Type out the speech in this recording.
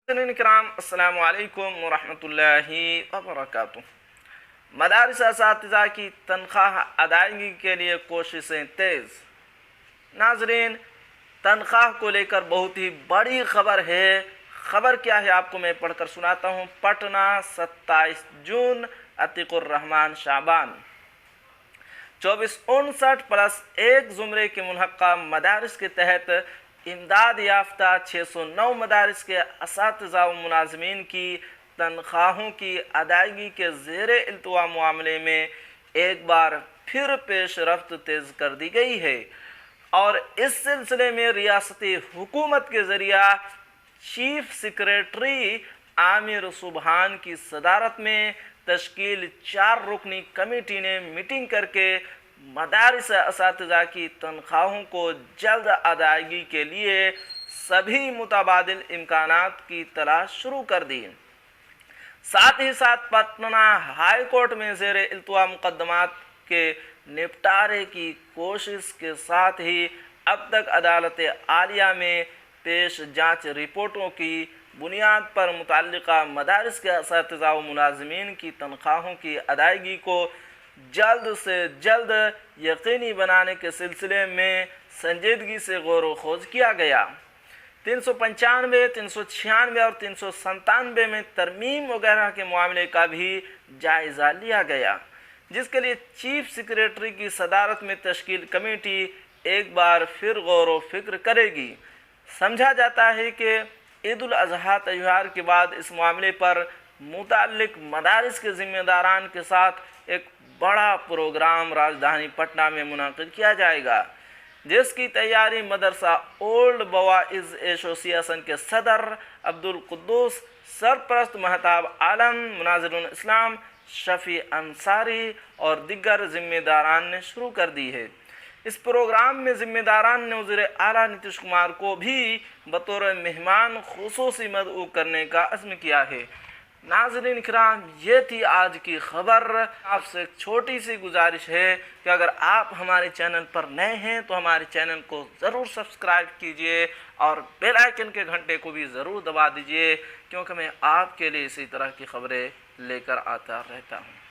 किराम अस्सलामु अलैकुम वरहमतुल्लाहि वबरकातुह। मदारिस असातिज़ा की तनख्वाह अदायगी के लिए कोशिशें तेज़। नाजरीन, तनख्वाह को लेकर बहुत ही बड़ी खबर है। खबर क्या है आपको मैं पढ़कर सुनाता हूँ। पटना 27 जून अतीकुर रहमान शाबान 2459+1 ज़ुमरे के मुनहक्का मदारिस के तहत इमदाद याफ्ता 609 मदारिस के असातिज़ा व मुलाज़मीन की तनख्वाहों की अदायगी के ज़ेरे इल्तवा मामले में एक बार फिर पेशरफ्त तेज़ कर दी गई है और इस सिलसिले में रियासती हुकूमत के ज़रिया चीफ सेक्रेटरी आमिर सुबहान की सदारत में तश्कील 4 रुकनी कमेटी ने मीटिंग करके मदारिस असातिज़ा की तनख्वाहों को जल्द अदायगी के लिए सभी मुतबादिल इम्कानात की तलाश शुरू कर दी। साथ ही साथ पटना हाई कोर्ट में ज़ेरे इल्तवा मुकदमात के निपटारे की कोशिश के साथ ही अब तक अदालत आलिया में पेश जांच रिपोर्टों की बुनियाद पर मुतल्लिका मदारिस के असातिज़ा व मुलाज़मीन की तनख्वाहों की अदायगी को जल्द से जल्द यकीनी बनाने के सिलसिले में संजीदगी से गौर व खोज किया गया। 395, 396 और 397 में तरमीम वगैरह के मामले का भी जायज़ा लिया गया, जिसके लिए चीफ सेक्रेटरी की सदारत में तश्कील कमेटी एक बार फिर गौर व फिक्र करेगी। समझा जाता है कि ईद उल अज़हा त्यौहार के बाद इस मामले पर मुताल्लिक मदारिस के ज़िम्मेदारान के साथ एक बड़ा प्रोग्राम राजधानी पटना में मुनाकिद किया जाएगा, जिसकी तैयारी मदरसा ओल्ड बवाइज़ एसोसिएशन के सदर अब्दुल कुद्दूस, सरप्रस्त महताब आलम, मुनाज़िरुल इस्लाम शफ़ी अंसारी और दिगर ज़िम्मेदारान ने शुरू कर दी है। इस प्रोग्राम में ज़िम्मेदारान ने वज़ीर आला नीतीश कुमार को भी बतौर मेहमान खुसूसी मदऊ करने का अज़्म किया है। नाज़रीन किराम, ये थी आज की खबर। आपसे एक छोटी सी गुजारिश है कि अगर आप हमारे चैनल पर नए हैं तो हमारे चैनल को ज़रूर सब्सक्राइब कीजिए और बेल आइकन के घंटे को भी ज़रूर दबा दीजिए, क्योंकि मैं आपके लिए इसी तरह की खबरें लेकर आता रहता हूँ।